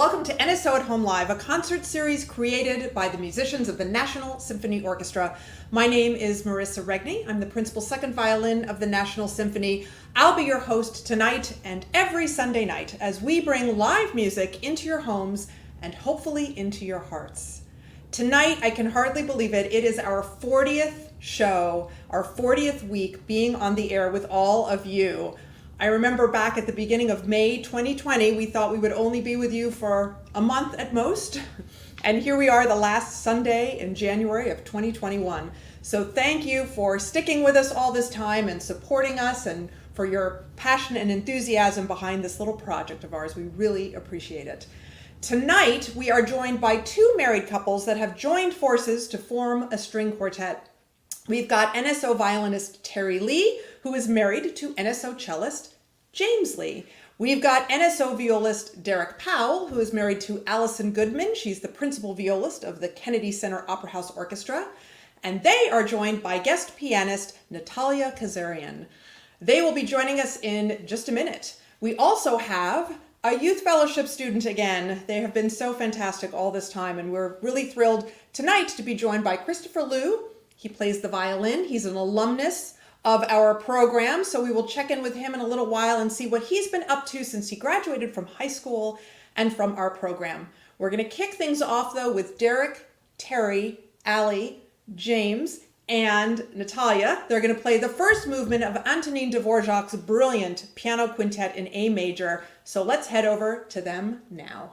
welcome to NSO at Home Live, a concert series created by the musicians of the National Symphony Orchestra. My name is Marissa Regni. I'm the Principal Second Violin of the National Symphony. I'll be your host tonight and every Sunday night as we bring live music into your homes and hopefully into your hearts. Tonight, I can hardly believe it, it is our 40th show, our 40th week being on the air with all of you. I remember back at the beginning of May 2020, we thought we would only be with you for a month at most. And here we are the last Sunday in January of 2021. So thank you for sticking with us all this time and supporting us and for your passion and enthusiasm behind this little project of ours. We really appreciate it. Tonight, we are joined by two married couples that have joined forces to form a string quartet. We've got NSO violinist Teri Lee, who is married to NSO cellist James Lee. We've got NSO violist Derek Powell, who is married to Allyson Goodman. She's the principal violist of the Kennedy Center Opera House Orchestra. And they are joined by guest pianist Natalia Kazaryan. They will be joining us in just a minute. We also have a youth fellowship student again. They have been so fantastic all this time, and we're really thrilled tonight to be joined by Christopher Liu. He plays the violin. He's an alumnus of our program, so we will check in with him in a little while and see what he's been up to since he graduated from high school and from our program. We're going to kick things off, though, with Derek, Teri, Allie, James, and Natalia. They're going to play the first movement of Antonín Dvořák's brilliant piano quintet in A major, so let's head over to them now.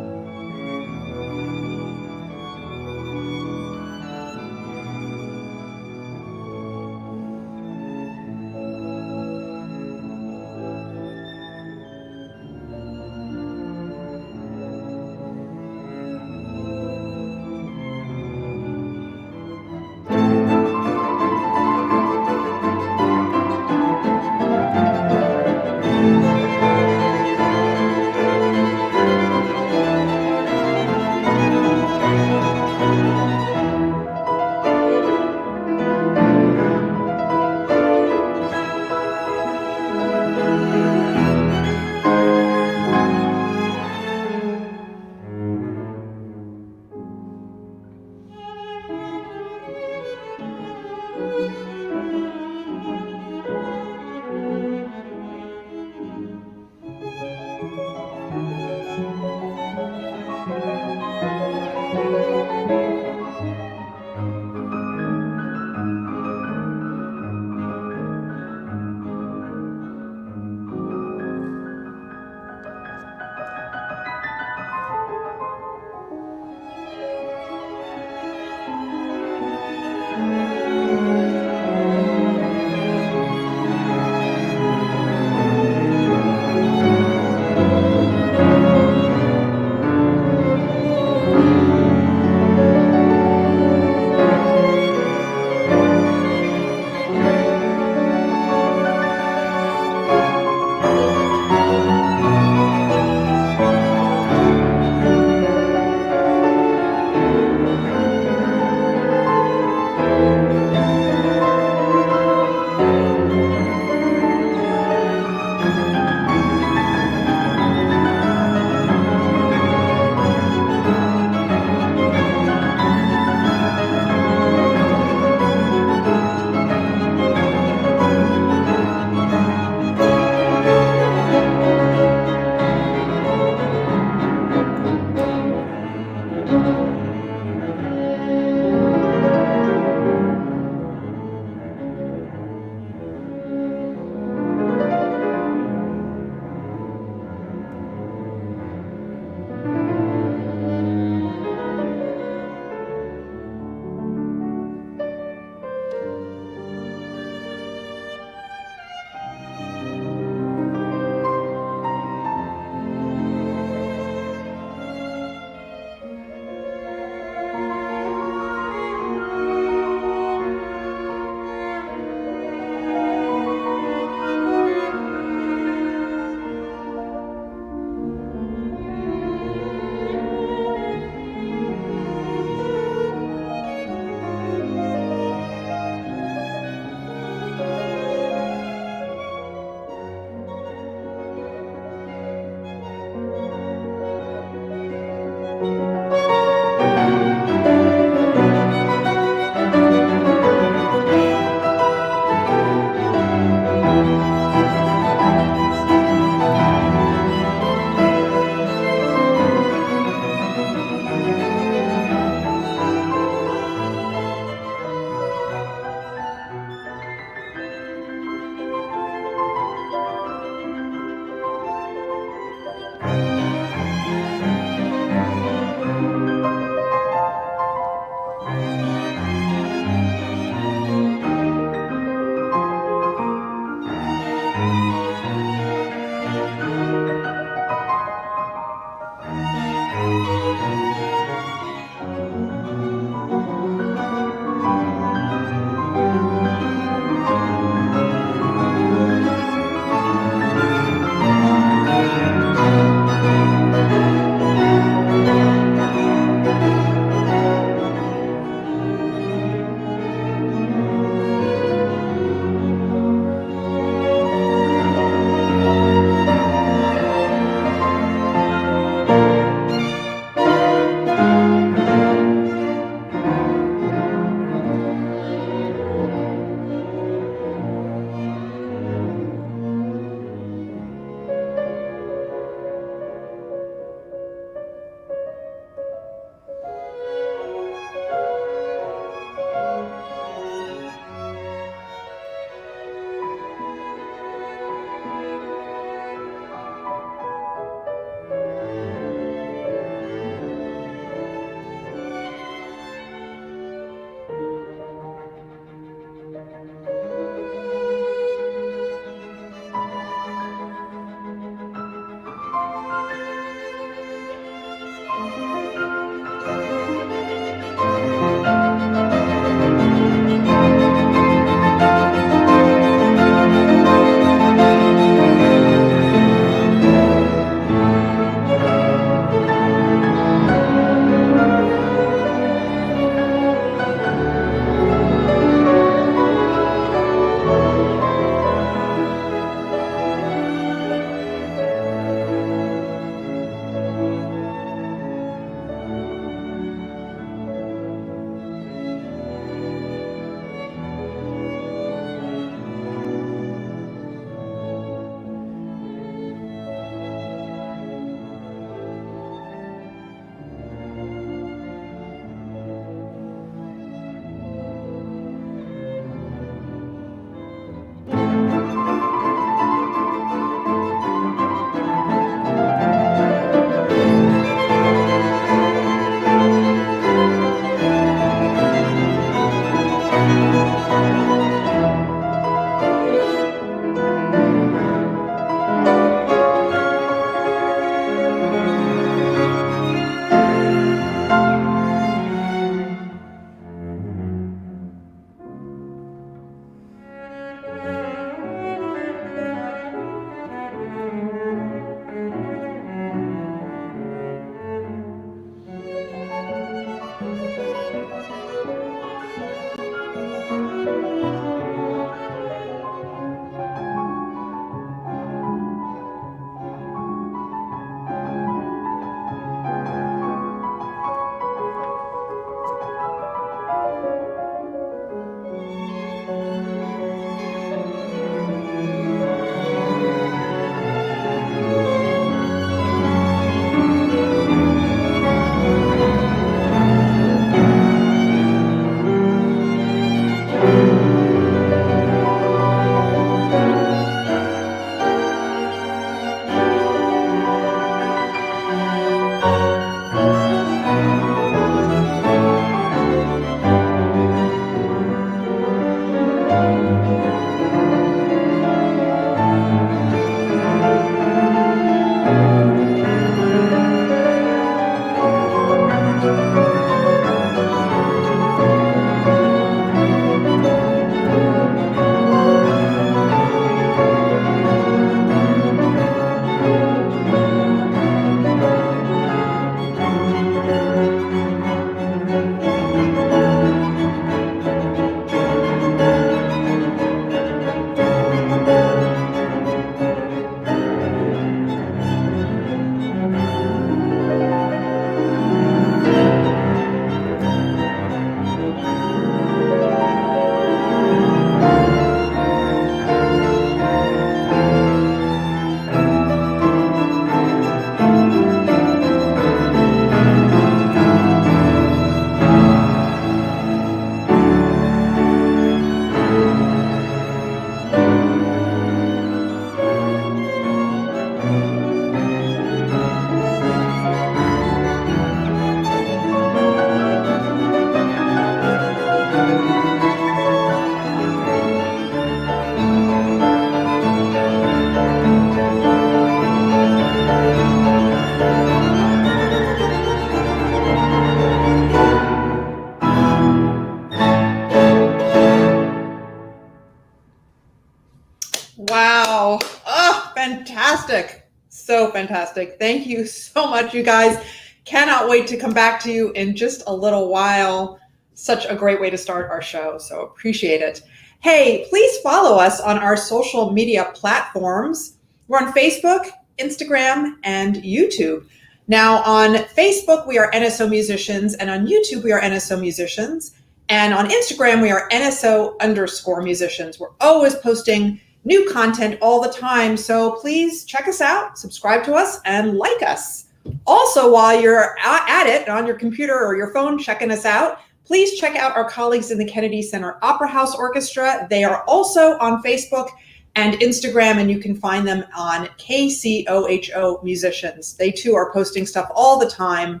Wow. Oh, fantastic. So fantastic. Thank you so much, you guys. Cannot wait to come back to you in just a little while. Such a great way to start our show. So appreciate it. Hey, please follow us on our social media platforms. We're on Facebook, Instagram, and YouTube. Now on Facebook, we are NSO Musicians, and on YouTube, we are NSO Musicians. And on Instagram, we are NSO_musicians. We're always posting new content all the time. So please check us out, subscribe to us, and like us. Also, while you're at it on your computer or your phone checking us out, please check out our colleagues in the Kennedy Center Opera House Orchestra. They are also on Facebook and Instagram, and you can find them on KCOHO Musicians. They too are posting stuff all the time.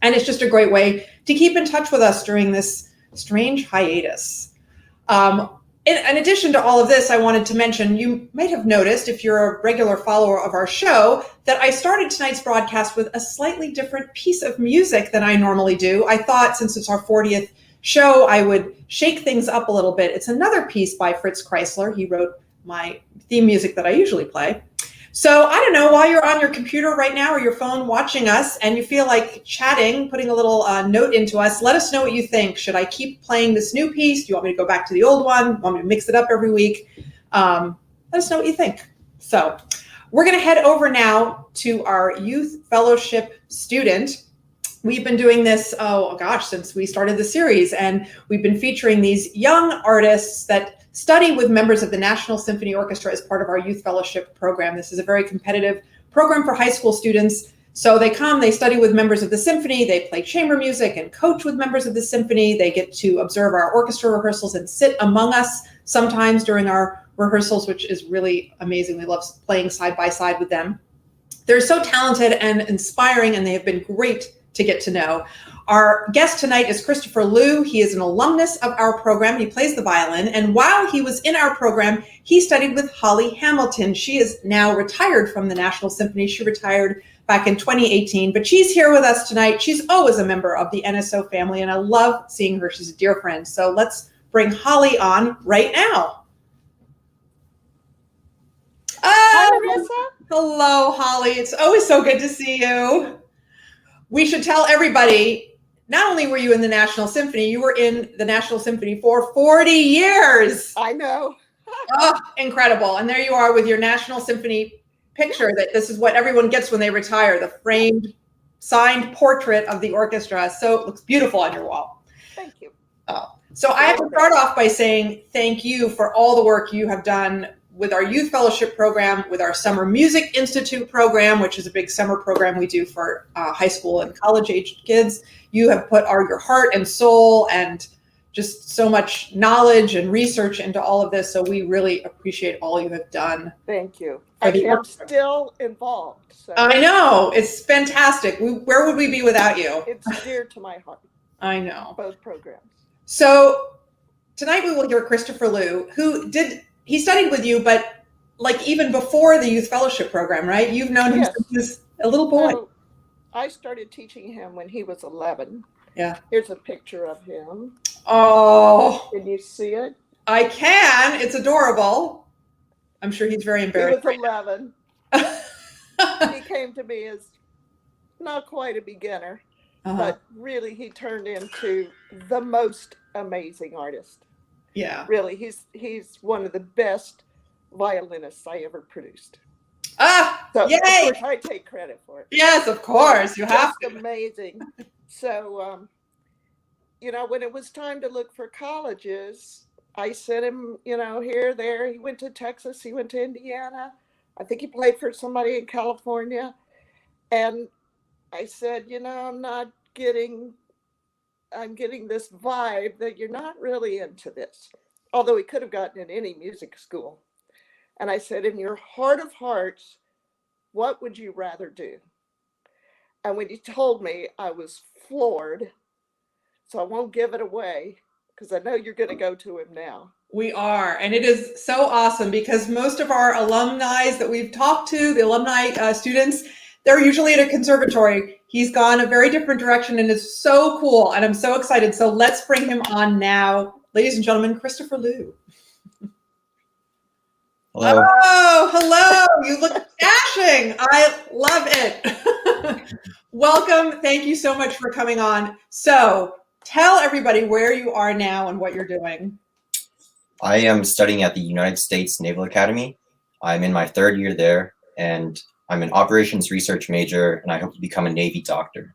And it's just a great way to keep in touch with us during this strange hiatus. In addition to all of this, I wanted to mention, you might have noticed, if you're a regular follower of our show, that I started tonight's broadcast with a slightly different piece of music than I normally do. I thought since it's our 40th show, I would shake things up a little bit. It's another piece by Fritz Kreisler. He wrote my theme music that I usually play. So I don't know, while you're on your computer right now or your phone watching us and you feel like chatting, putting a little note into us, let us know what you think. Should I keep playing this new piece? Do you want me to go back to the old one? Want me to mix it up every week? Let us know what you think. So we're going to head over now to our Youth Fellowship student. We've been doing this, since we started the series, and we've been featuring these young artists that study with members of the National Symphony Orchestra as part of our Youth Fellowship program. This is a very competitive program for high school students. So they come, they study with members of the symphony, they play chamber music and coach with members of the symphony. They get to observe our orchestra rehearsals and sit among us sometimes during our rehearsals, which is really amazing. We love playing side by side with them. They're so talented and inspiring, and they have been great to get to know. Our guest tonight is Christopher Liu. He is an alumnus of our program. He plays the violin. And while he was in our program, he studied with Holly Hamilton. She is now retired from the National Symphony. She retired back in 2018, but she's here with us tonight. She's always a member of the NSO family, and I love seeing her. She's a dear friend. So let's bring Holly on right now. Hi, Marissa. Hello, Holly. It's always so good to see you. We should tell everybody, not only were you in the National Symphony, you were in the National Symphony for 40 years. I know. Oh, incredible. And there you are with your National Symphony picture, that this is what everyone gets when they retire, the framed, signed portrait of the orchestra. So it looks beautiful on your wall. Thank you. So I have to start off by saying thank you for all the work you have done with our Youth Fellowship program, with our Summer Music Institute program, which is a big summer program we do for high school and college-aged kids. You have put your heart and soul and just so much knowledge and research into all of this. So we really appreciate all you have done. Thank you. I'm still involved. So. I know. It's fantastic. Where would we be without you? It's dear to my heart. I know. Both programs. So tonight we will hear Christopher Liu, he studied with you, but like even before the Youth Fellowship program, right? You've known him since he was a little boy. So I started teaching him when he was 11. Yeah. Here's a picture of him. Oh. Can you see it? I can. It's adorable. I'm sure he's very embarrassed. He was 11. He came to me as not quite a beginner, but really he turned into the most amazing artist. Yeah. Really, he's one of the best violinists I ever produced. So, yay! Of course, I take credit for it. Yes, of course. You have to. Amazing. So, when it was time to look for colleges, I sent him, here, there. He went to Texas. He went to Indiana. I think he played for somebody in California. And I said, I'm getting this vibe that you're not really into this, although he could have gotten in any music school. And I said, in your heart of hearts, what would you rather do? And when he told me, I was floored. So I won't give it away because I know you're going to go to him now. We are. And it is so awesome because most of our alumni that we've talked to, the alumni students, they're usually at a conservatory. He's gone a very different direction and it's so cool. And I'm so excited. So let's bring him on now. Ladies and gentlemen, Christopher Liu. Hello. Oh, hello. You look dashing. I love it. Welcome. Thank you so much for coming on. So tell everybody where you are now and what you're doing. I am studying at the United States Naval Academy. I'm in my third year there, and I'm an operations research major, and I hope to become a Navy doctor.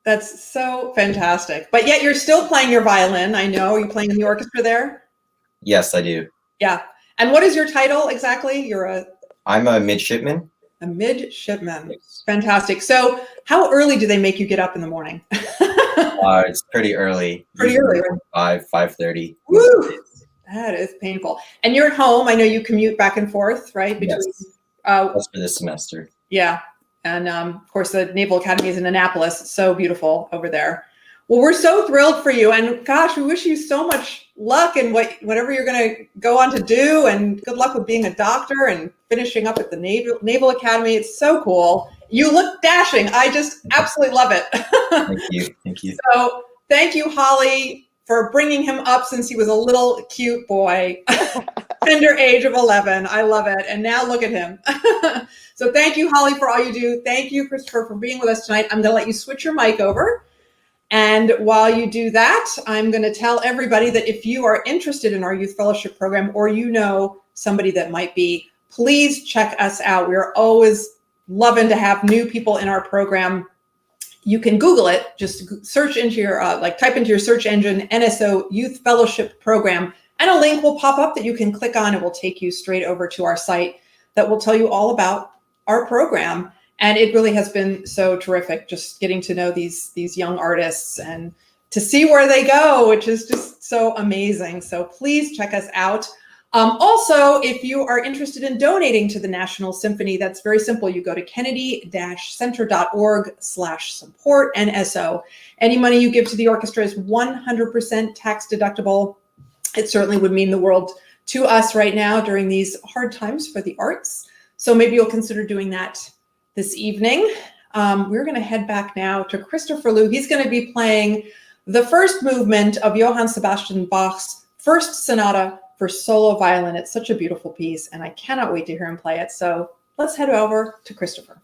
That's so fantastic. But yet you're still playing your violin. I know. Are you playing in the orchestra there? Yes, I do. Yeah. And what is your title exactly? I'm a midshipman. A midshipman. Yes. Fantastic. So how early do they make you get up in the morning? It's pretty early. Pretty early. 5:30. Woo! That is painful. And you're at home. I know you commute back and forth, right? Between, yes. That's for this semester. Yeah. And of course, the Naval Academy is in Annapolis. So beautiful over there. Well, we're so thrilled for you. And gosh, we wish you so much luck in whatever you're going to go on to do. And good luck with being a doctor and finishing up at the Naval Academy. It's so cool. You look dashing. I just absolutely love it. Thank you. Thank you. So thank you, Holly, for bringing him up since he was a little cute boy. Tender age of 11. I love it. And now look at him. So thank you, Holly, for all you do. Thank you, Christopher, for being with us tonight. I'm going to let you switch your mic over. And while you do that, I'm going to tell everybody that if you are interested in our youth fellowship program, or you know somebody that might be, please check us out. We're always loving to have new people in our program. You can Google it. Just search into your, type into your search engine, NSO Youth Fellowship Program, and a link will pop up that you can click on. It will take you straight over to our site that will tell you all about our program. And it really has been so terrific just getting to know these young artists and to see where they go, which is just so amazing. So please check us out. Also, if you are interested in donating to the National Symphony, that's very simple. You go to kennedy-center.org/support NSO. Any money you give to the orchestra is 100% tax deductible. It certainly would mean the world to us right now during these hard times for the arts. So maybe you'll consider doing that this evening. We're going to head back now to Christopher Liu. He's going to be playing the first movement of Johann Sebastian Bach's First Sonata for solo violin. It's such a beautiful piece, and I cannot wait to hear him play it. So let's head over to Christopher.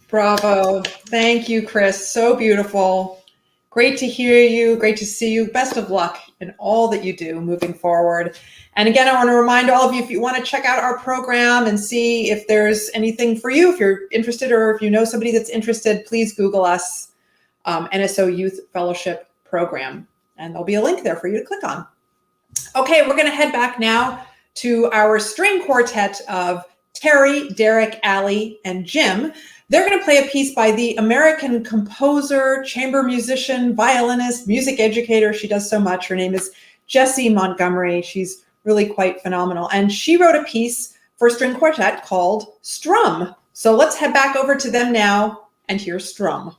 Bravo. Thank you, Chris. So beautiful. Great to hear you. Great to see you. Best of luck in all that you do moving forward. And again, I want to remind all of you, if you want to check out our program and see if there's anything for you, if you're interested or if you know somebody that's interested, please Google us, NSO Youth Fellowship Program. And there'll be a link there for you to click on. Okay, we're going to head back now to our string quartet of Teri, Derek, Ally, and Jim. They're going to play a piece by the American composer, chamber musician, violinist, music educator. She does so much. Her name is Jessie Montgomery. She's really quite phenomenal. And she wrote a piece for string quartet called Strum. So let's head back over to them now and hear Strum.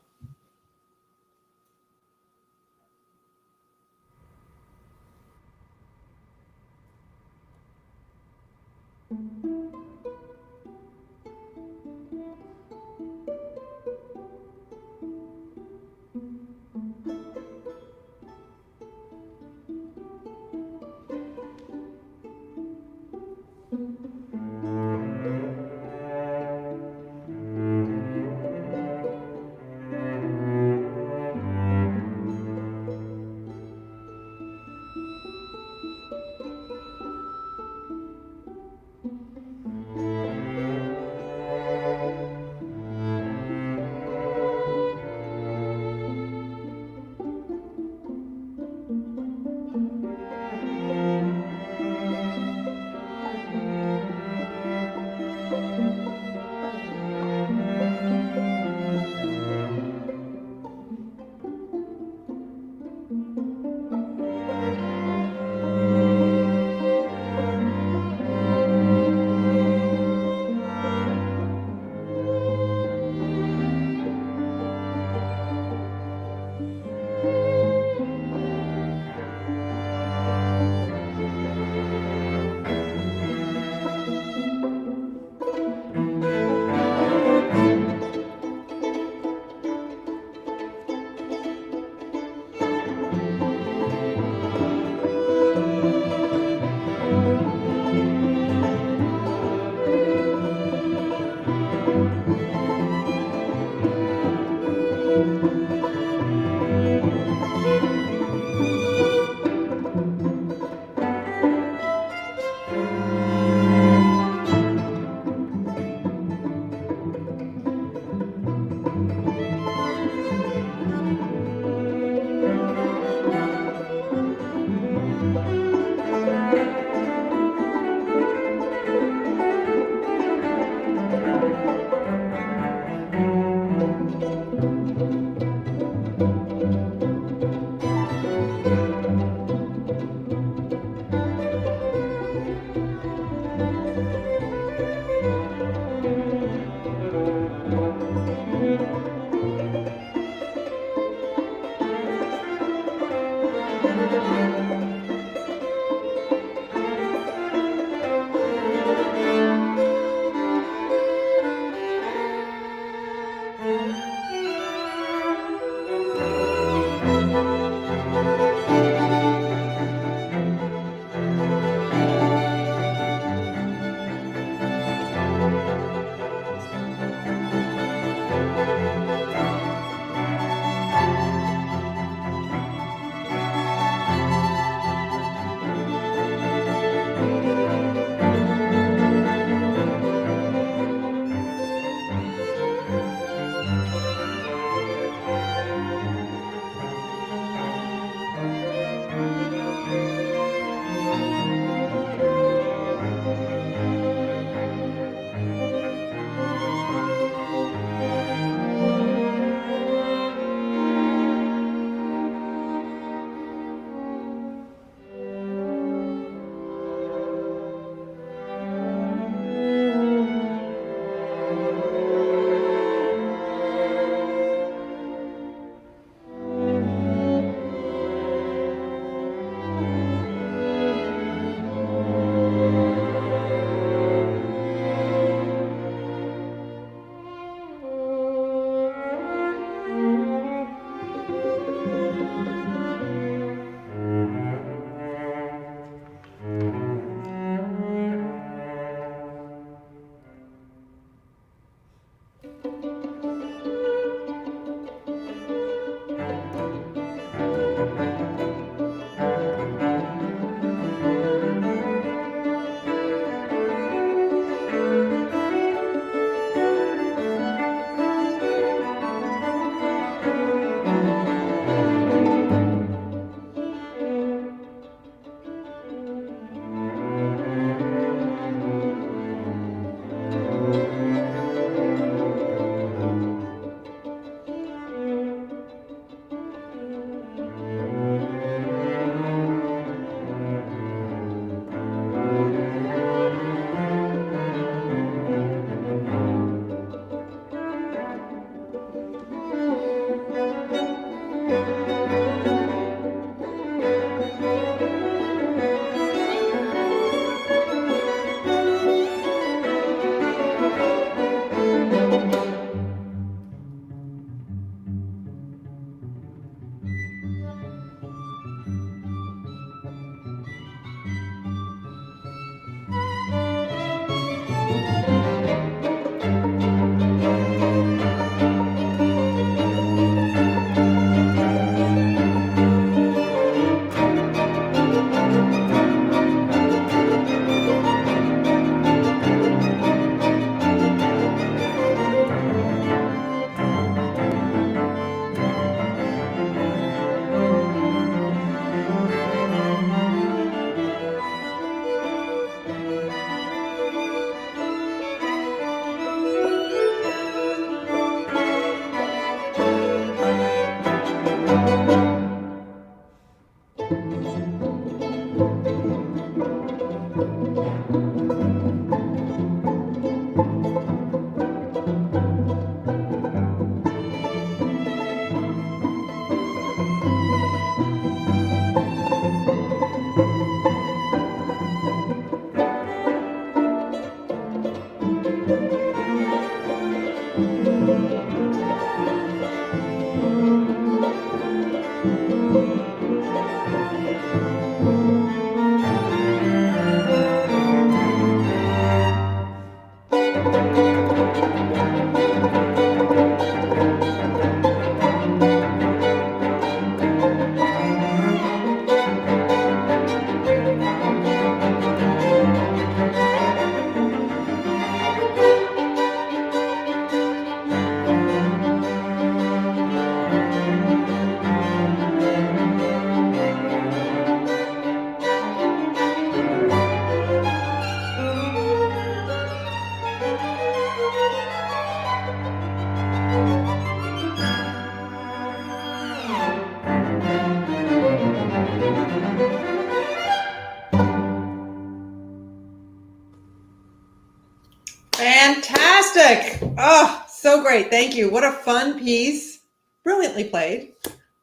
Fantastic. Oh, so great. Thank you. What a fun piece. Brilliantly played.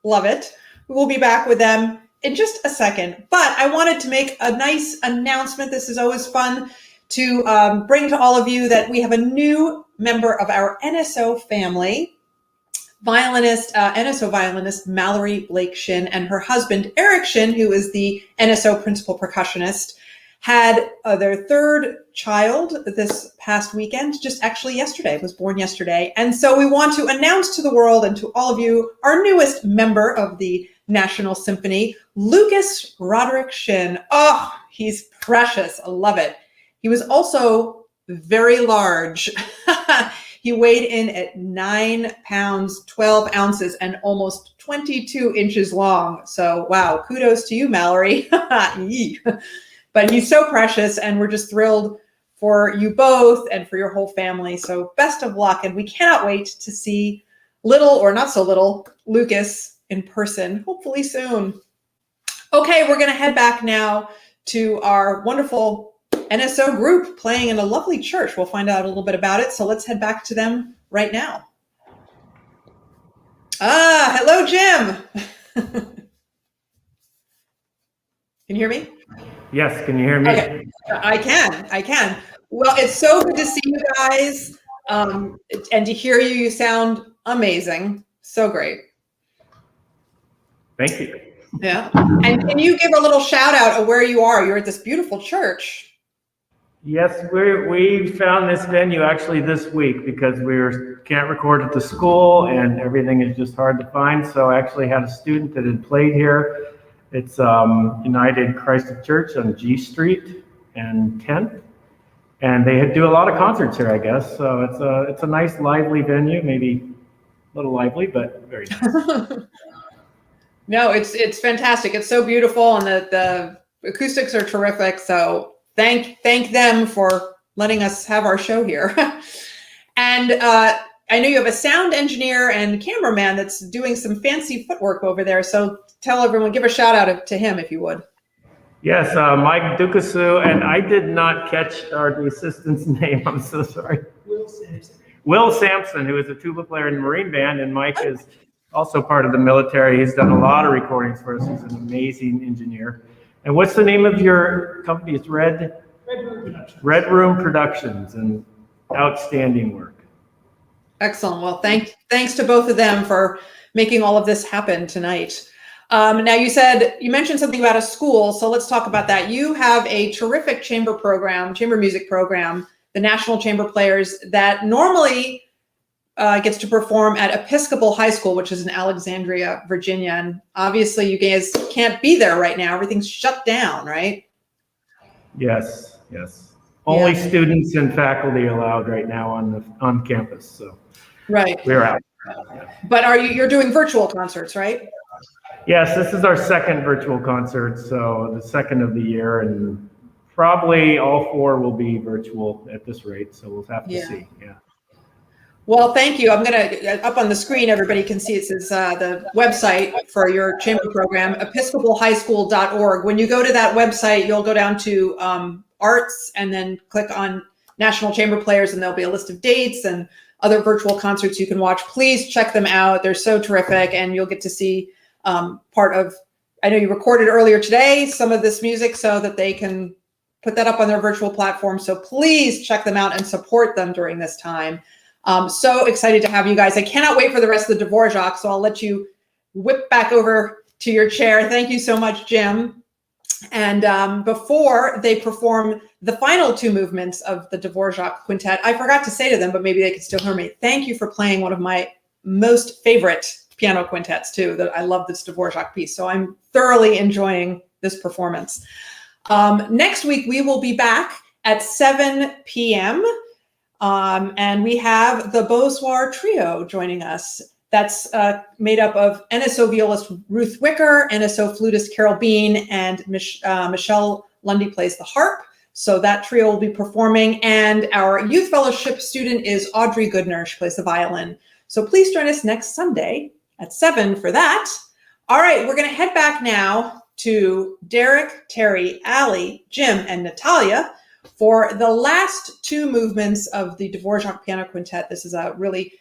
Love it. We will be back with them in just a second, but I wanted to make a nice announcement. This is always fun to bring to all of you that we have a new member of our NSO family, violinist, NSO violinist Mallory Blake Shin, and her husband Eric Shin, who is the NSO principal percussionist, had their third child this past weekend, just actually yesterday, was born yesterday. And so we want to announce to the world and to all of you, our newest member of the National Symphony, Lucas Roderick Shin. Oh, he's precious. I love it. He was also very large. He weighed in at 9 pounds, 12 ounces, and almost 22 inches long. So, wow, kudos to you, Mallory. But he's so precious, and we're just thrilled for you both and for your whole family. So best of luck, and we cannot wait to see little or not so little Lucas in person, hopefully soon. Okay, we're going to head back now to our wonderful NSO group playing in a lovely church. We'll find out a little bit about it, so let's head back to them right now. Hello, Jim. Can you hear me? Yes, can you hear me? Okay. I can. Well, it's so good to see you guys and to hear you. You sound amazing. So great. Thank you. Yeah. And can you give a little shout out of where you are? You're at this beautiful church. Yes, we found this venue actually this week because can't record at the school and everything is just hard to find. So I actually had a student that had played here. It's United Christ Church on G Street and 10th, and they do a lot of concerts here, I guess. So it's a nice, lively venue. Maybe a little lively, but very nice. No, it's fantastic. It's so beautiful, and the acoustics are terrific. So thank them for letting us have our show here. And I know you have a sound engineer and cameraman that's doing some fancy footwork over there. So tell everyone, give a shout out to him if you would. Yes, Mike Dukasu, and I did not catch the assistant's name. I'm so sorry. Will Sampson, who is a tuba player in the Marine Band, and Mike is also part of the military. He's done a lot of recordings for us. He's an amazing engineer. And what's the name of your company? It's Red Room Productions, and outstanding work. Excellent. Well, thanks to both of them for making all of this happen tonight. Now you mentioned something about a school, so let's talk about that. You have a terrific chamber music program, the National Chamber Players, that normally gets to perform at Episcopal High School, which is in Alexandria, Virginia. And obviously you guys can't be there right now. Everything's shut down, right? Yes. Only students and faculty allowed right now on campus. So right, we're out. But you're doing virtual concerts, right? Yes, this is our second virtual concert, so the second of the year, and probably all 4 will be virtual at this rate. So we'll have to see. Yeah. Well, thank you. I'm gonna up on the screen. Everybody can see it says the website for your chamber program, episcopalhighschool.org. When you go to that website, you'll go down to arts and then click on National Chamber Players, and there'll be a list of dates and other virtual concerts you can watch. Please check them out. They're so terrific, and you'll get to see part of, I know you recorded earlier today some of this music so that they can put that up on their virtual platform. So please check them out and support them during this time. So excited to have you guys. I cannot wait for the rest of the Dvořák, so I'll let you whip back over to your chair. Thank you so much, Jim. And before they perform the final two movements of the Dvořák Quintet, I forgot to say to them, but maybe they could still hear me, thank you for playing one of my most favorite piano quintets too, that I love this Dvořák piece. So I'm thoroughly enjoying this performance. Next week, we will be back at 7 p.m. And we have the Beaux-Arts Trio joining us. That's made up of NSO violist Ruth Wicker, NSO flutist Carol Bean, and Michelle Lundy plays the harp. So that trio will be performing. And our youth fellowship student is Audrey Goodner. She plays the violin. So please join us next Sunday at 7 for that. All right, we're going to head back now to Derek, Teri, Allie, Jim, and Natalia for the last two movements of the Dvořák Piano Quintet. This is a really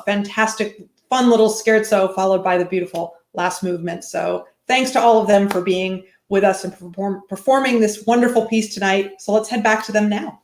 fantastic, fun little scherzo followed by the beautiful last movement. So thanks to all of them for being with us and performing this wonderful piece tonight. So let's head back to them now.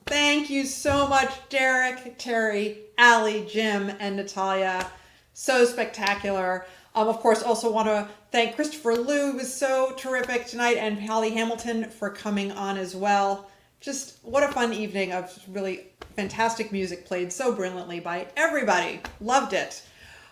Thank you so much, Derek, Teri, Allie, Jim, and Natalia. So spectacular. Of course, also want to thank Christopher Liu, who was so terrific tonight, and Holly Hamilton for coming on as well. Just what a fun evening of really fantastic music played so brilliantly by everybody. Loved it.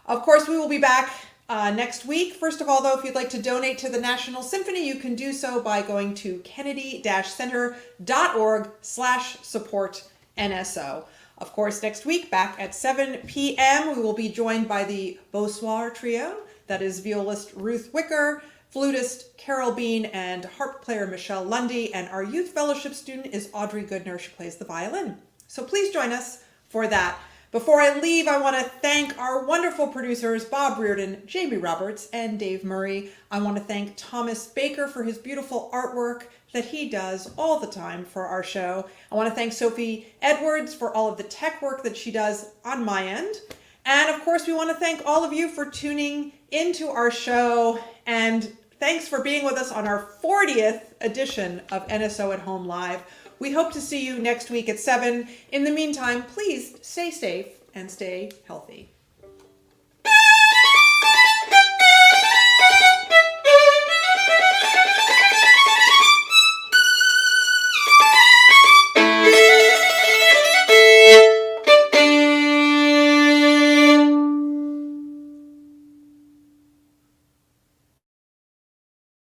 Of course, we will be back next week. First of all, though, if you'd like to donate to the National Symphony, you can do so by going to kennedy-center.org/support NSO. Of course, next week, back at 7 p.m., we will be joined by the Beausoir Trio. That is violist Ruth Wicker, flutist Carol Bean, and harp player Michelle Lundy. And our Youth Fellowship student is Audrey Goodner. She plays the violin. So please join us for that. Before I leave, I want to thank our wonderful producers, Bob Reardon, Jamie Roberts, and Dave Murray. I want to thank Thomas Baker for his beautiful artwork that he does all the time for our show. I want to thank Sophie Edwards for all of the tech work that she does on my end. And of course, we want to thank all of you for tuning into our show. And thanks for being with us on our 40th edition of NSO at Home Live. We hope to see you next week at 7. In the meantime, please stay safe and stay healthy.